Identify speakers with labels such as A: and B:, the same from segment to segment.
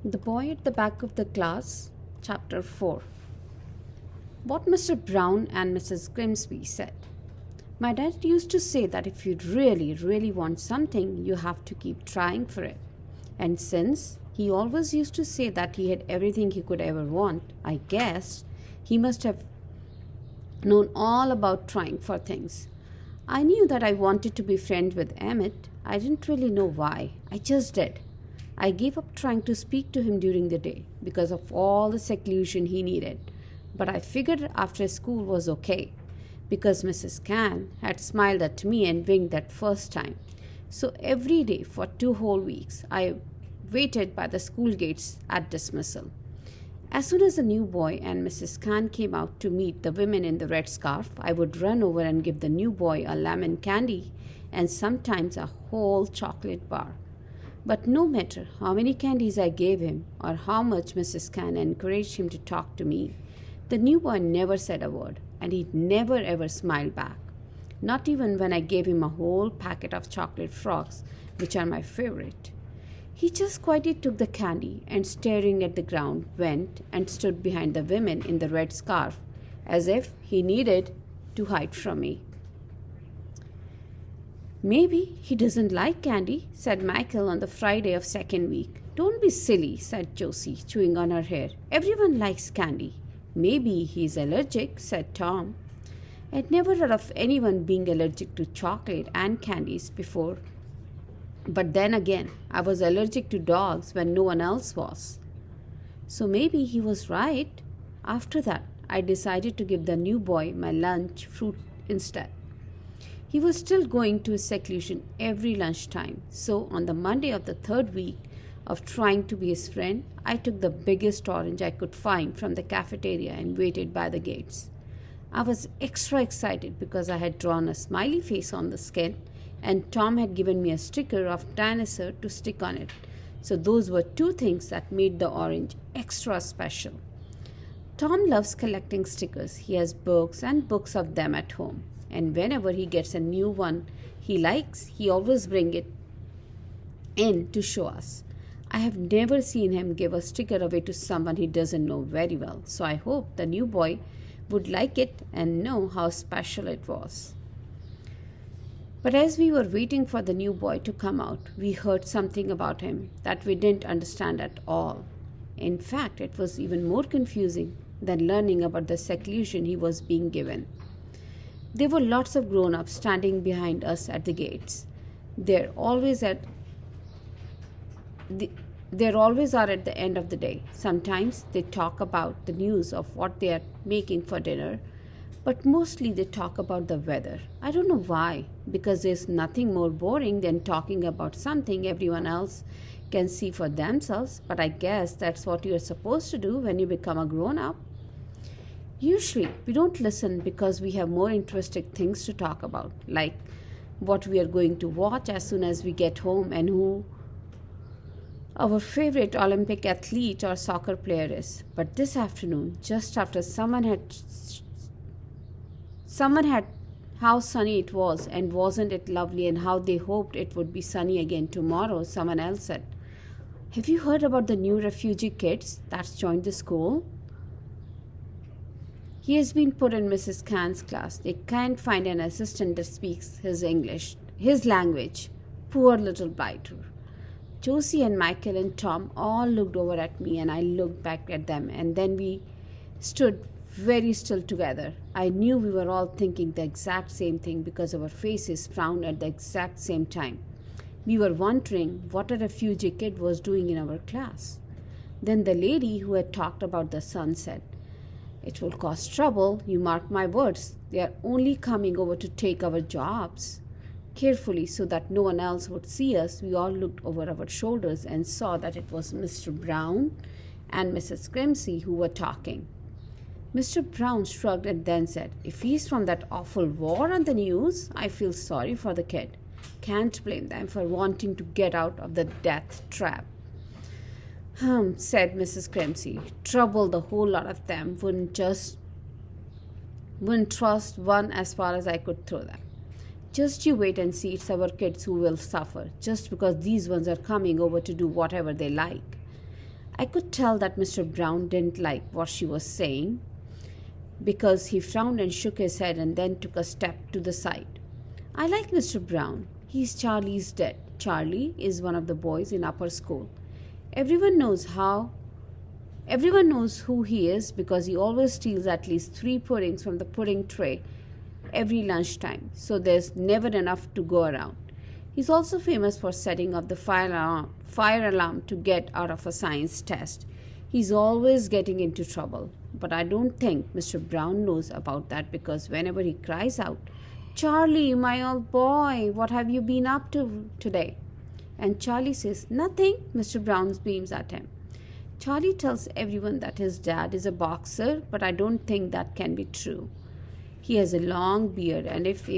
A: The Boy at the Back of the Class, Chapter 4. What Mr. Brown and Mrs. Grimsby said. My dad used to say that if you really, really want something, you have to keep trying for it. And since he always used to say that he had everything he could ever want, I guess he must have known all about trying for things. I knew that I wanted to be friends with Emmett. I didn't really know why. I just did. I gave up trying to speak to him during the day because of all the seclusion he needed. But I figured after school was okay because Mrs. Can had smiled at me and winked that first time. So every day for 2 whole weeks, I waited by the school gates at dismissal. As soon as the new boy and Mrs. Can came out to meet the women in the red scarf, I would run over and give the new boy a lemon candy and sometimes a whole chocolate bar. But no matter how many candies I gave him or how much Mrs. Can encouraged him to talk to me, the new boy never said a word and he never ever smiled back. Not even when I gave him a whole packet of chocolate frogs, which are my favorite. He just quietly took the candy and staring at the ground went and stood behind the women in the red scarf as if he needed to hide from me. Maybe he doesn't like candy, said Michael on the Friday of second week. Don't be silly, said Josie, chewing on her hair. Everyone likes candy. Maybe he's allergic, said Tom. I'd never heard of anyone being allergic to chocolate and candies before. But then again, I was allergic to dogs when no one else was. So maybe he was right. After that, I decided to give the new boy my lunch fruit instead. He was still going to his seclusion every lunchtime, so on the Monday of the third week of trying to be his friend, I took the biggest orange I could find from the cafeteria and waited by the gates. I was extra excited because I had drawn a smiley face on the skin and Tom had given me a sticker of dinosaur to stick on it. So those were two things that made the orange extra special. Tom loves collecting stickers. He has books and books of them at home. And whenever he gets a new one he likes, he always brings it in to show us. I have never seen him give a sticker away to someone he doesn't know very well. So I hope the new boy would like it and know how special it was. But as we were waiting for the new boy to come out, we heard something about him that we didn't understand at all. In fact, it was even more confusing than learning about the seclusion he was being given. There were lots of grown-ups standing behind us at the gates. They're always are at the end of the day. Sometimes they talk about the news of what they are making for dinner, but mostly they talk about the weather. I don't know why, because there's nothing more boring than talking about something everyone else can see for themselves, but I guess that's what you're supposed to do when you become a grown-up. Usually, we don't listen because we have more interesting things to talk about, like what we are going to watch as soon as we get home and who our favorite Olympic athlete or soccer player is. But this afternoon, just after someone had how sunny it was and wasn't it lovely and how they hoped it would be sunny again tomorrow, someone else said, have you heard about the new refugee kids that's joined the school? He has been put in Mrs. Can's class. They can't find an assistant that speaks his language. Poor little blighter. Josie and Michael and Tom all looked over at me and I looked back at them and then we stood very still together. I knew we were all thinking the exact same thing because our faces frowned at the exact same time. We were wondering what a refugee kid was doing in our class. Then the lady who had talked about the sun said, it will cause trouble, you mark my words. They are only coming over to take our jobs. Carefully, so that no one else would see us, we all looked over our shoulders and saw that it was Mr. Brown and Mrs. Grimsby who were talking. Mr. Brown shrugged and then said, if he's from that awful war on the news, I feel sorry for the kid. Can't blame them for wanting to get out of the death trap. Said Mrs. Grimsby. Trouble, the whole lot of them wouldn't trust one as far as I could throw them. Just you wait and see, it's our kids who will suffer, just because these ones are coming over to do whatever they like. I could tell that Mr. Brown didn't like what she was saying because he frowned and shook his head and then took a step to the side. I like Mr. Brown. He's Charlie's dad. Charlie is one of the boys in upper school. Everyone knows how Everyone knows who he is because he always steals at least 3 puddings from the pudding tray every lunchtime, so there's never enough to go around. He's also famous for setting off the fire alarm to get out of a science test. He's always getting into trouble, but I don't think Mr. Brown knows about that because whenever he cries out, "Charlie, my old boy, what have you been up to today?" And Charlie says, "Nothing," Mr. Brown beams at him. Charlie tells everyone that his dad is a boxer, but I don't think that can be true. He has a long beard, and if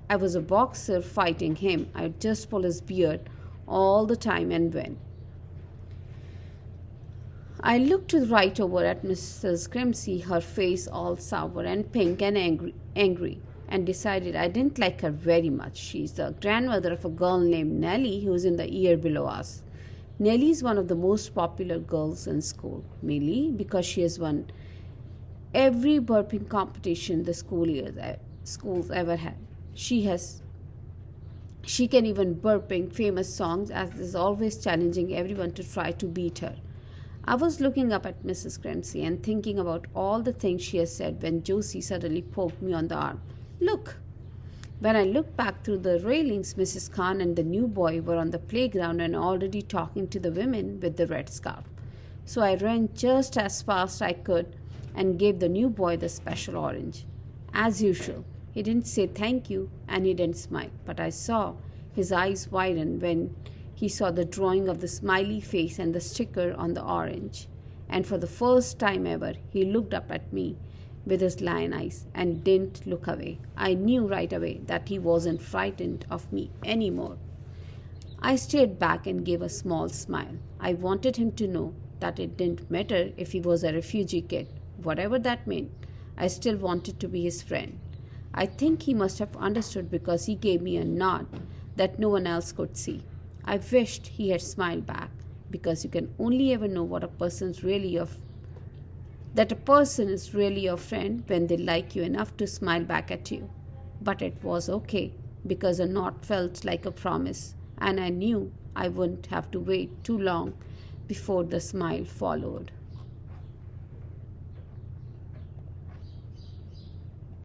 A: I was a boxer fighting him, I would just pull his beard all the time and win. I looked right over at Mrs. Grimsey, her face all sour and pink and angry, and decided I didn't like her very much. She's the grandmother of a girl named Nellie who's in the year below us. Nellie is one of the most popular girls in school, mainly because she has won every burping competition the schools ever had. She can even burping famous songs as is always challenging everyone to try to beat her. I was looking up at Mrs. Grimsey and thinking about all the things she has said when Josie suddenly poked me on the arm. "Look!" When I looked back through the railings, Mrs. Khan and the new boy were on the playground and already talking to the women with the red scarf. So I ran just as fast I could and gave the new boy the special orange. As usual, he didn't say thank you and he didn't smile, but I saw his eyes widen when he saw the drawing of the smiley face and the sticker on the orange. And for the first time ever, he looked up at me with his lion eyes and didn't look away. I knew right away that he wasn't frightened of me anymore. I stayed back and gave a small smile. I wanted him to know that it didn't matter if he was a refugee kid. Whatever that meant, I still wanted to be his friend. I think he must have understood because he gave me a nod that no one else could see. I wished he had smiled back because you can only ever know that a person is really your friend when they like you enough to smile back at you. But it was okay because a nod felt like a promise, and I knew I wouldn't have to wait too long before the smile followed.